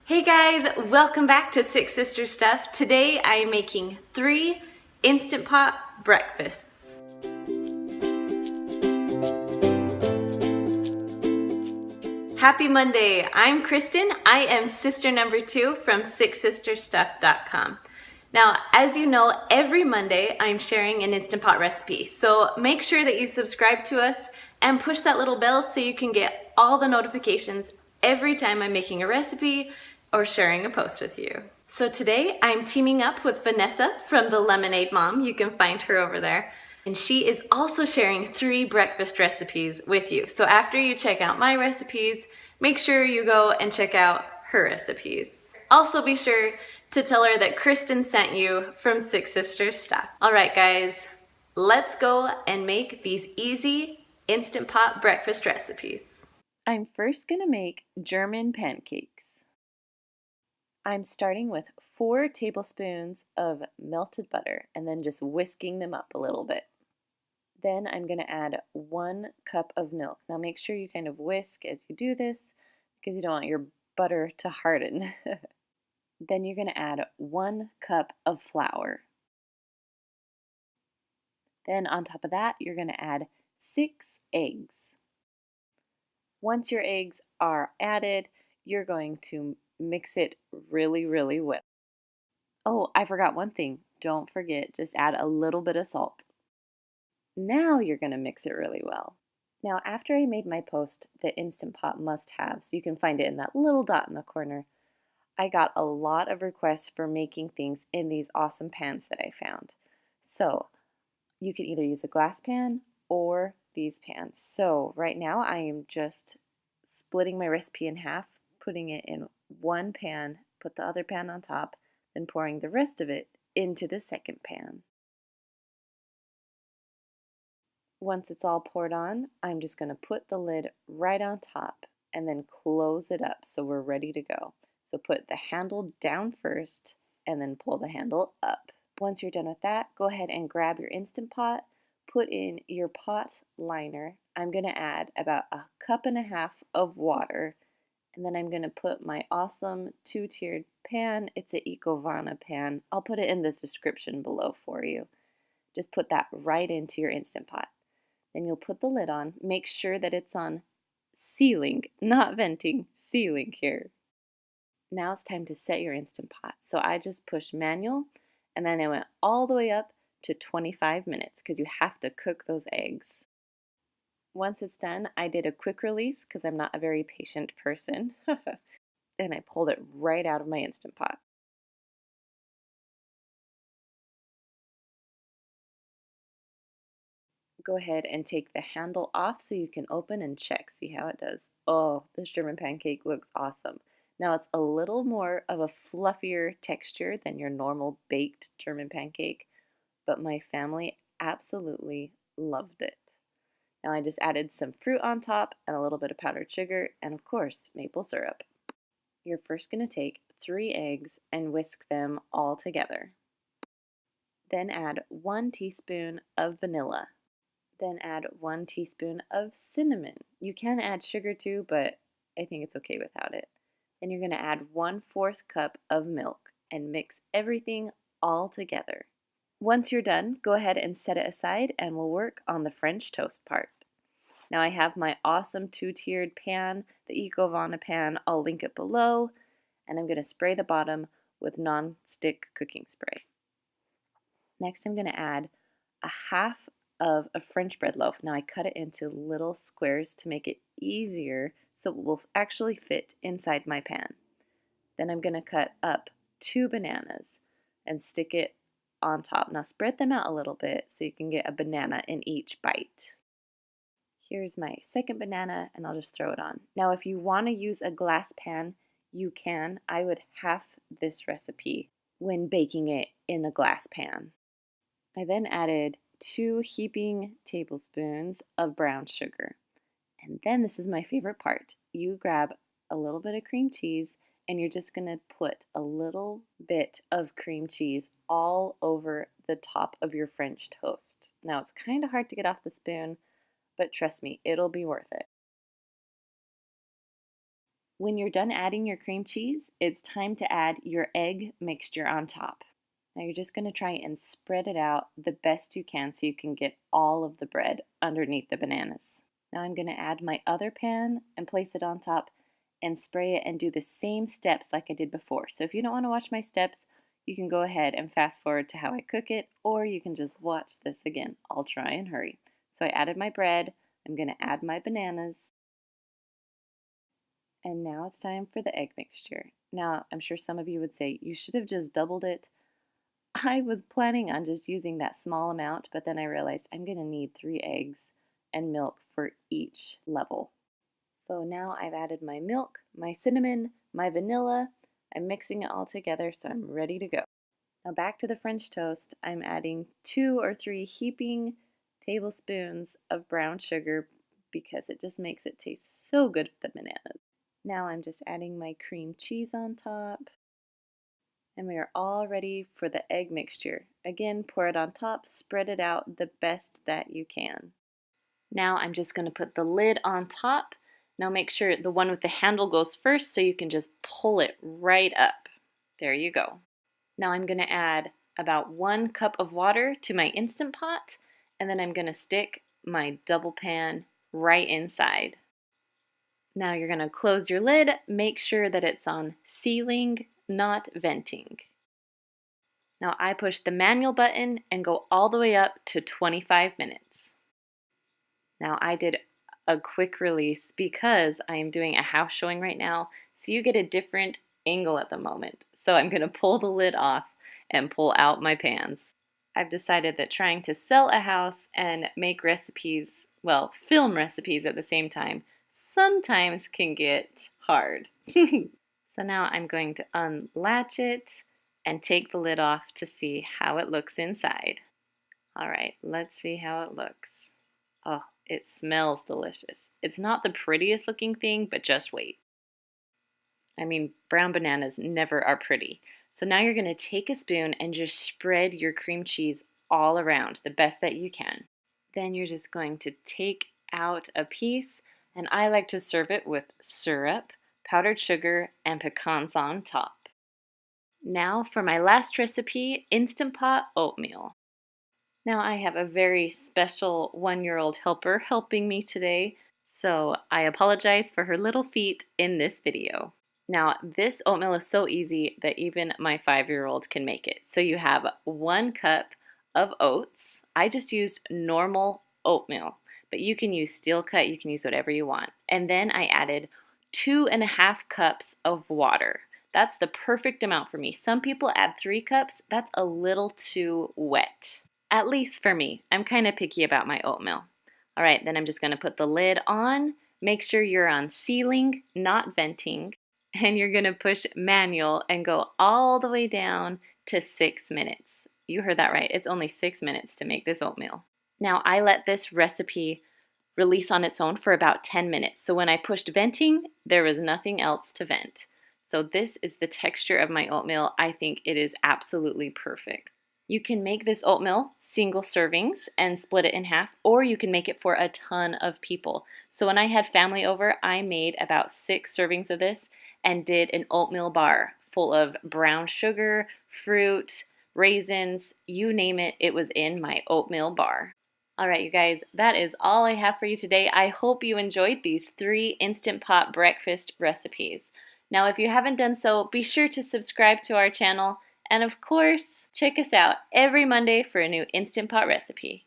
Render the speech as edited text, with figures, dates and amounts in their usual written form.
Hey guys, welcome back to Six Sister Stuff. Today I am making 3 Instant Pot breakfasts. Happy Monday, I'm Kristen. I am sister number 2 from sixsisterstuff.com. Now, as you know, every Monday I'm sharing an Instant Pot recipe. So make sure that you subscribe to us and push that little bell so you can get all the notifications every time I'm making a recipe or sharing a post with you. So today I'm teaming up with Vanessa from the Lemonade Mom. You can find her over there. And she is also sharing 3 breakfast recipes with you. So after you check out my recipes, make sure you go and check out her recipes. Also be sure to tell her that Kristen sent you from Six Sisters Stuff. All right, guys, let's go and make these easy Instant Pot breakfast recipes. I'm first gonna make German pancakes. I'm starting with 4 tablespoons of melted butter and then just whisking them up a little bit. Then I'm going to add 1 cup of milk. Now make sure you kind of whisk as you do this because you don't want your butter to harden. Then you're going to add 1 cup of flour. Then on top of that, you're going to add 6 eggs. Once your eggs are added, you're going to mix it really well. Oh, I forgot one thing. Don't forget, just add a little bit of salt. Now you're going to mix it really well. Now, after I made my post, the Instant Pot must-haves, you can find it in that little dot in the corner, I got a lot of requests for making things in these awesome pans that I found. So, you can either use a glass pan or these pans. So, right now I am just splitting my recipe in half, putting it in one pan, put the other pan on top, then pouring the rest of it into the second pan. Once it's all poured on, I'm just going to put the lid right on top and then close it up so we're ready to go. So put the handle down first and then pull the handle up. Once you're done with that, go ahead and grab your Instant Pot, put in your pot liner. I'm going to add about 1.5 cups of water, and then I'm going to put my awesome 2-tiered pan. It's an Ecovana pan. I'll put it in the description below for you. Just put that right into your Instant Pot. Then you'll put the lid on. Make sure that it's on sealing, not venting, sealing here. Now it's time to set your Instant Pot. So I just pushed manual and then I went all the way up to 25 minutes because you have to cook those eggs. Once it's done, I did a quick release because I'm not a very patient person. And I pulled it right out of my Instant Pot. Go ahead and take the handle off so you can open and check, see how it does. Oh, this German pancake looks awesome. Now it's a little more of a fluffier texture than your normal baked German pancake, but my family absolutely loved it. Now I just added some fruit on top and a little bit of powdered sugar and of course maple syrup. You're first going to take 3 eggs and whisk them all together. Then add 1 teaspoon of vanilla. Then add 1 teaspoon of cinnamon. You can add sugar too, but I think it's okay without it. Then you're going to add 1/4 cup of milk and mix everything all together. Once you're done, go ahead and set it aside and we'll work on the French toast part. Now I have my awesome 2-tiered pan, the Ecovana pan. I'll link it below, and I'm going to spray the bottom with non-stick cooking spray. Next I'm going to add 1/2 of a French bread loaf. Now I cut it into little squares to make it easier so it will actually fit inside my pan. Then I'm going to cut up 2 bananas and stick it on top. Now spread them out a little bit so you can get a banana in each bite. Here's my second banana and I'll just throw it on. Now if you want to use a glass pan, you can. I would half this recipe when baking it in a glass pan. I then added 2 heaping tablespoons of brown sugar. And then this is my favorite part. You grab a little bit of cream cheese and you're just going to put a little bit of cream cheese all over the top of your French toast. Now it's kind of hard to get off the spoon, but trust me, it'll be worth it. When you're done adding your cream cheese, it's time to add your egg mixture on top. Now you're just going to try and spread it out the best you can so you can get all of the bread underneath the bananas. Now I'm going to add my other pan and place it on top and spray it and do the same steps like I did before. So if you don't want to watch my steps, you can go ahead and fast forward to how I cook it, or you can just watch this again. I'll try and hurry. So I added my bread. I'm going to add my bananas. And now it's time for the egg mixture. Now, I'm sure some of you would say, you should have just doubled it. I was planning on just using that small amount, but then I realized I'm going to need 3 eggs and milk for each level. So now I've added my milk, my cinnamon, my vanilla. I'm mixing it all together, so I'm ready to go. Now back to the French toast. I'm adding 2 or 3 heaping tablespoons of brown sugar because it just makes it taste so good with the bananas. Now I'm just adding my cream cheese on top. And we are all ready for the egg mixture. Again, pour it on top, spread it out the best that you can. Now I'm just going to put the lid on top. Now make sure the one with the handle goes first so you can just pull it right up. There you go. Now I'm going to add about 1 cup of water to my Instant Pot, and then I'm going to stick my double pan right inside. Now you're going to close your lid. Make sure that it's on sealing, not venting. Now I push the manual button and go all the way up to 25 minutes. Now I did a quick release because I am doing a house showing right now, so you get a different angle at the moment. So I'm going to pull the lid off and pull out my pans. I've decided that trying to sell a house and make recipes, well, film recipes at the same time, sometimes can get hard. So now I'm going to unlatch it and take the lid off to see how it looks inside. All right, let's see how it looks. Oh, it smells delicious. It's not the prettiest looking thing, but just wait. I mean, brown bananas never are pretty. So now you're going to take a spoon and just spread your cream cheese all around the best that you can. Then you're just going to take out a piece, and I like to serve it with syrup, powdered sugar, and pecans on top. Now for my last recipe, Instant Pot Oatmeal. Now I have a very special 1-year-old helper helping me today, so I apologize for her little feet in this video. Now this oatmeal is so easy that even my 5-year-old can make it. So you have 1 cup of oats. I just used normal oatmeal, but you can use steel cut, you can use whatever you want. And then I added 2.5 cups of water. That's the perfect amount for me. Some people add 3 cups. That's a little too wet. At least for me. I'm kind of picky about my oatmeal. All right, then I'm just going to put the lid on. Make sure you're on sealing, not venting. And you're going to push manual and go all the way down to 6 minutes. You heard that right. It's only 6 minutes to make this oatmeal. Now, I let this recipe release on its own for about 10 minutes. So when I pushed venting, there was nothing else to vent. So this is the texture of my oatmeal. I think it is absolutely perfect. You can make this oatmeal single servings and split it in half, or you can make it for a ton of people. So when I had family over, I made about 6 servings of this and did an oatmeal bar full of brown sugar, fruit, raisins, you name it, it was in my oatmeal bar. All right, you guys, that is all I have for you today. I hope you enjoyed these 3 Instant Pot breakfast recipes. Now, if you haven't done so, be sure to subscribe to our channel. And of course, check us out every Monday for a new Instant Pot recipe.